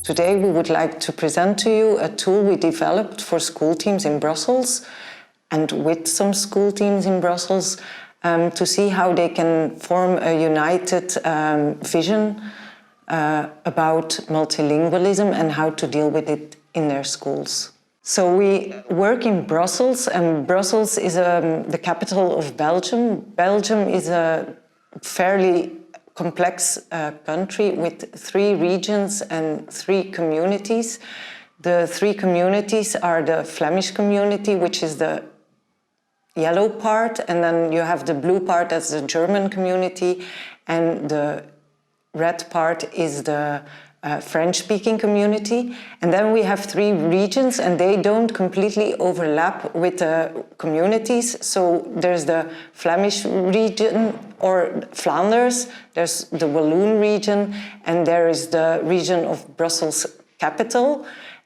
Today we would like to present to you a tool we developed for school teams in Brussels and with some school teams in Brussels to see how they can form a united vision about multilingualism and how to deal with it in their schools. So we work in Brussels, and Brussels is the capital of Belgium. Belgium is a fairly complex country with 3 regions and 3 communities. The 3 communities are the Flemish community, which is the yellow part, and then you have the blue part, that's the German community, and the red part is the French-speaking community. And then we have 3 regions, and they don't completely overlap with the communities. So there's the Flemish region, or Flanders, there's the Walloon region, and there is the region of Brussels capital.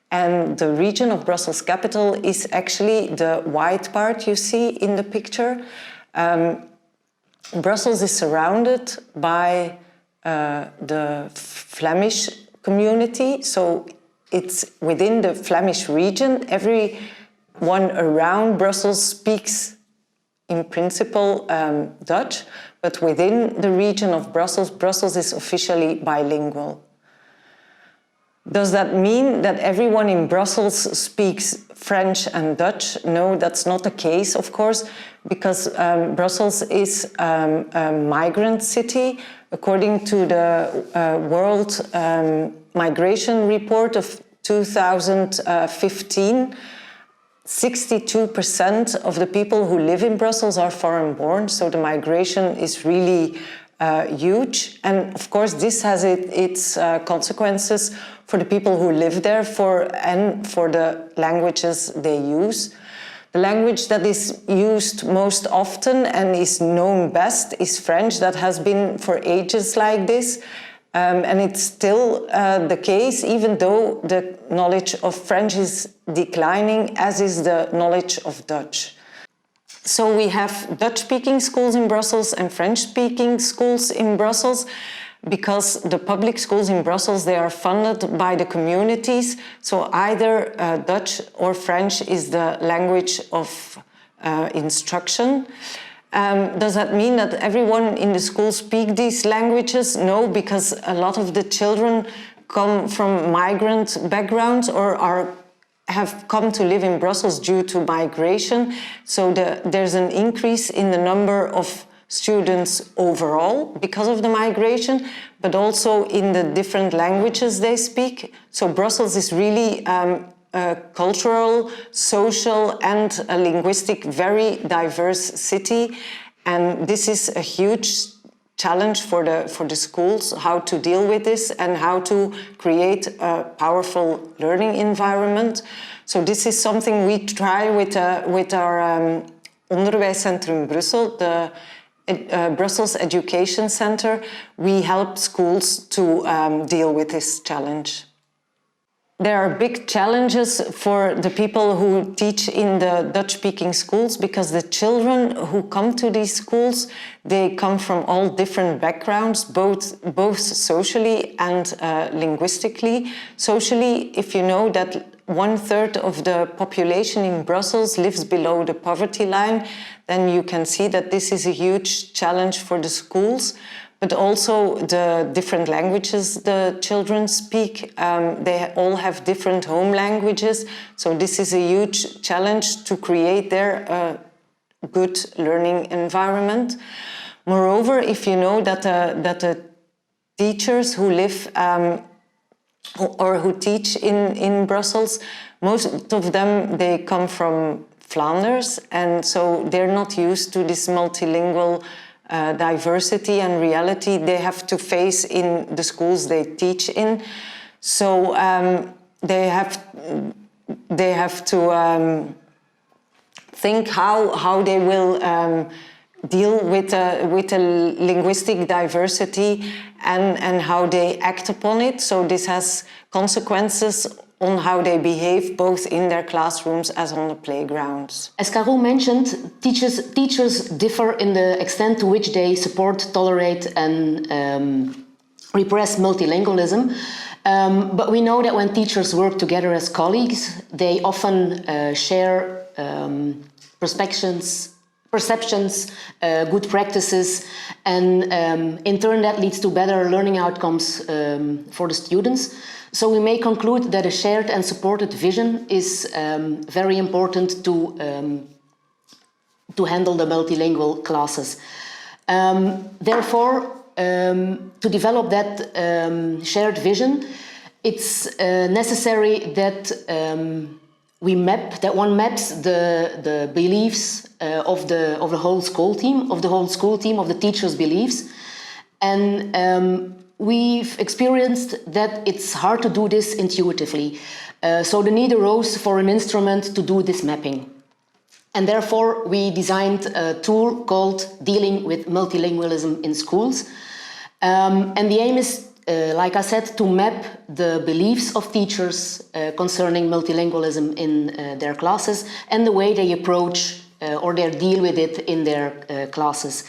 And the region of Brussels capital is actually the white part you see in the picture. Brussels is surrounded by the Flemish community, so it's within the Flemish region. Everyone around Brussels speaks, in principle, Dutch, but within the region of Brussels, Brussels is officially bilingual. Does that mean that everyone in Brussels speaks French and Dutch? No, that's not the case, of course, because Brussels is a migrant city. According to the World Migration Report of 2015, 62% of the people who live in Brussels are foreign-born, so the migration is really huge. And of course, this has its consequences for the people who live there and for the languages they use. The language that is used most often and is known best is French. That has been for ages like this. And it's still the case, even though the knowledge of French is declining, as is the knowledge of Dutch. So we have Dutch-speaking schools in Brussels and French-speaking schools in Brussels, because the public schools in Brussels, they are funded by the communities. So either Dutch or French is the language of instruction. Does that mean that everyone in the school speaks these languages? No, because a lot of the children come from migrant backgrounds or have come to live in Brussels due to migration. So there's an increase in the number of students overall because of the migration, but also in the different languages they speak. So Brussels is really a cultural, social and a linguistic, very diverse city. And this is a huge challenge for the schools, how to deal with this and how to create a powerful learning environment. So this is something we try with our Onderwijscentrum Brussel, the Brussels Education Center. We help schools to deal with this challenge. There are big challenges for the people who teach in the Dutch-speaking schools, because the children who come to these schools, they come from all different backgrounds, both socially and linguistically. Socially, if you know that 1/3 of the population in Brussels lives below the poverty line, then you can see that this is a huge challenge for the schools. But also the different languages the children speak, they all have different home languages. So this is a huge challenge to create there a good learning environment. Moreover, if you know that the teachers who live or who teach in Brussels, most of them, they come from Flanders, and so they're not used to this multilingual diversity and reality they have to face in the schools they teach in. So they have to think how they will deal with a linguistic diversity and how they act upon it. So this has consequences on how they behave both in their classrooms as on the playgrounds. As Karoo mentioned, teachers differ in the extent to which they support, tolerate and repress multilingualism. But we know that when teachers work together as colleagues, they often share perceptions, good practices, and in turn that leads to better learning outcomes for the students. So we may conclude that a shared and supported vision is very important to handle the multilingual classes. Therefore, to develop that shared vision, it's necessary that one maps the beliefs of the whole school team, of the teachers' beliefs, and we've experienced that it's hard to do this intuitively. So the need arose for an instrument to do this mapping. And therefore, we designed a tool called Dealing with Multilingualism in Schools. And the aim is, like I said, to map the beliefs of teachers concerning multilingualism in their classes and the way they approach or they deal with it in their classes.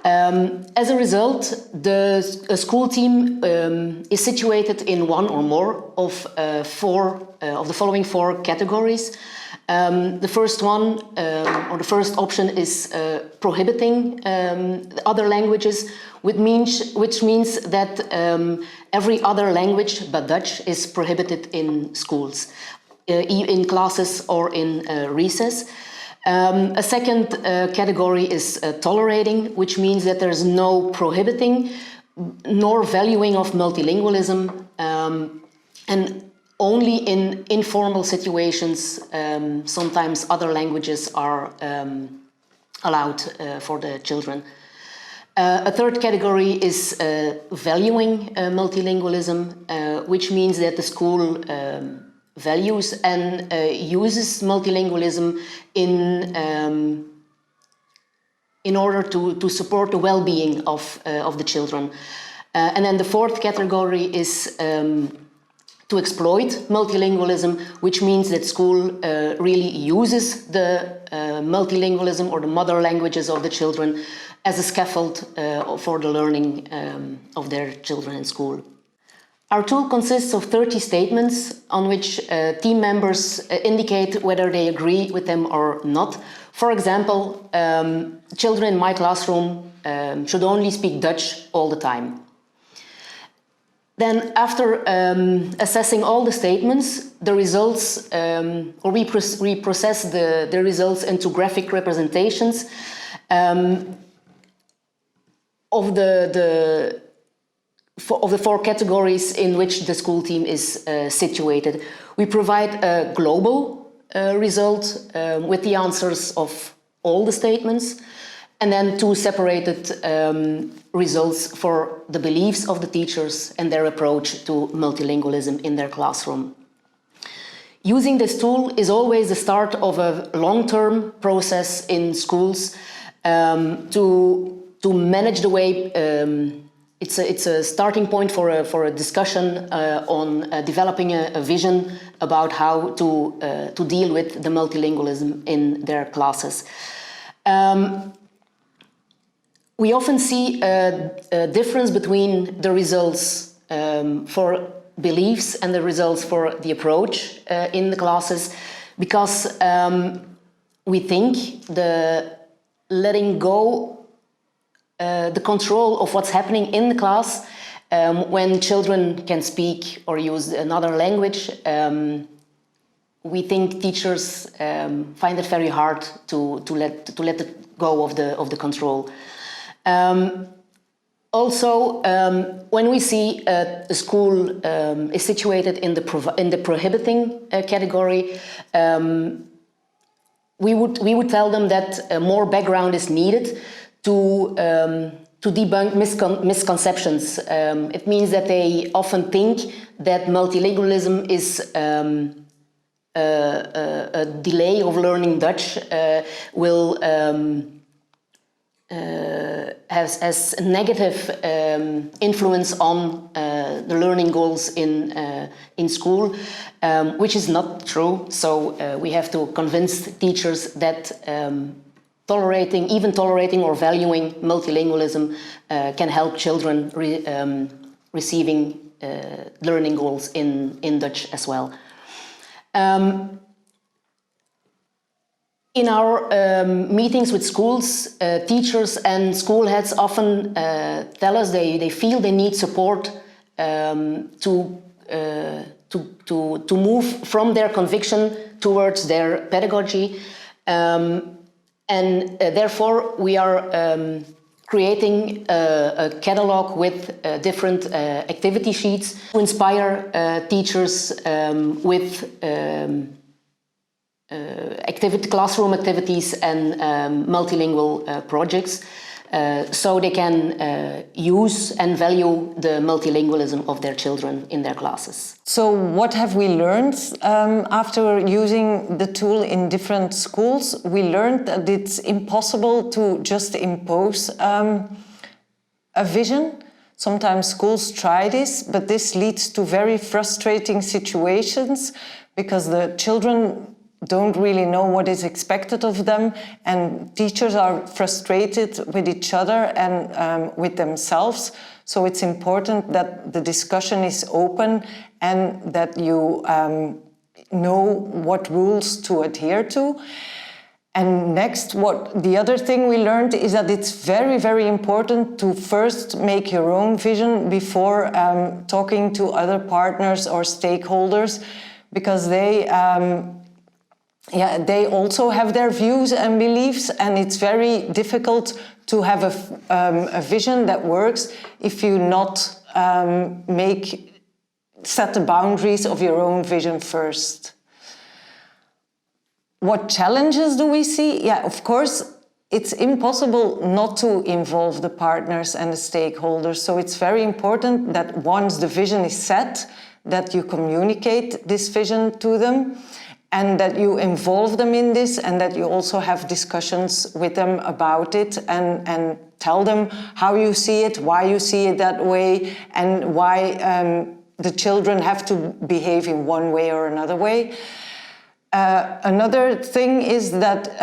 As a result, a school team is situated in one or more of the following four categories. The first one, or the first option, is prohibiting other languages, which means that every other language but Dutch is prohibited in schools, in classes or in recess. A second category is tolerating, which means that there's no prohibiting nor valuing of multilingualism, and only in informal situations, sometimes other languages are allowed for the children. A third category is valuing multilingualism, which means that the school values and uses multilingualism in order to support the well-being of the children. And then the fourth category is to exploit multilingualism, which means that school really uses the multilingualism or the mother languages of the children as a scaffold for the learning of their children in school. Our tool consists of 30 statements on which team members indicate whether they agree with them or not. For example, children in my classroom should only speak Dutch all the time. Then, after assessing all the statements, the results, or we process the results into graphic representations of the four categories in which the school team is situated. We provide a global result with the answers of all the statements, and then two separated results for the beliefs of the teachers and their approach to multilingualism in their classroom. Using this tool is always the start of a long-term process in schools to manage the way. It's a starting point for a discussion on developing a vision about how to deal with the multilingualism in their classes. We often see a difference between the results for beliefs and the results for the approach in the classes, because we think the letting go, the control of what's happening in the class when children can speak or use another language, we think teachers find it very hard to let it go of the control. Also, when we see a school is situated in the prohibiting category, we would tell them that more background is needed to debunk misconceptions. It means that they often think that multilingualism is a delay of learning Dutch will has a negative influence on the learning goals in school, which is not true. So we have to convince teachers that tolerating or valuing multilingualism can help children receiving learning goals in Dutch as well. In our meetings with schools, teachers and school heads often tell us they feel they need support to move from their conviction towards their pedagogy, and therefore we are creating a catalog with different activity sheets to inspire teachers with classroom activities and multilingual projects, so they can use and value the multilingualism of their children in their classes. So what have we learned after using the tool in different schools? We learned that it's impossible to just impose a vision. Sometimes schools try this, but this leads to very frustrating situations because the children don't really know what is expected of them, and teachers are frustrated with each other and with themselves. So it's important that the discussion is open and that you know what rules to adhere to. And next, the other thing we learned is that it's very, very important to first make your own vision before talking to other partners or stakeholders, because they also have their views and beliefs, and it's very difficult to have a vision that works if you not set the boundaries of your own vision first. What challenges do we see? Yeah, of course, it's impossible not to involve the partners and the stakeholders. So it's very important that once the vision is set, that you communicate this vision to them, and that you involve them in this, and that you also have discussions with them about it, and tell them how you see it, why you see it that way, and why the children have to behave in one way or another way. Another thing is that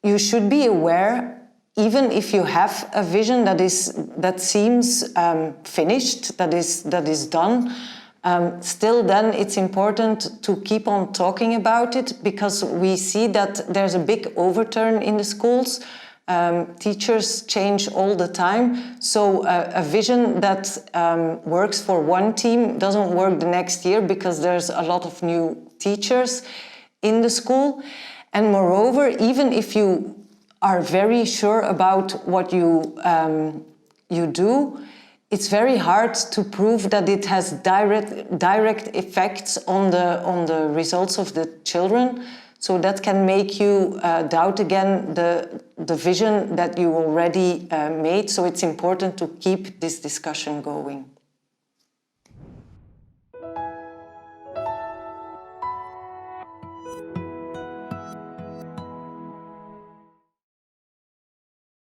you should be aware, even if you have a vision that seems finished, that is done, still then it's important to keep on talking about it, because we see that there's a big overturn in the schools. Teachers change all the time, so a vision that works for one team doesn't work the next year, because there's a lot of new teachers in the school. And moreover, even if you are very sure about what you do, it's very hard to prove that it has direct effects on the results of the children. So that can make you doubt again the vision that you already made. So it's important to keep this discussion going.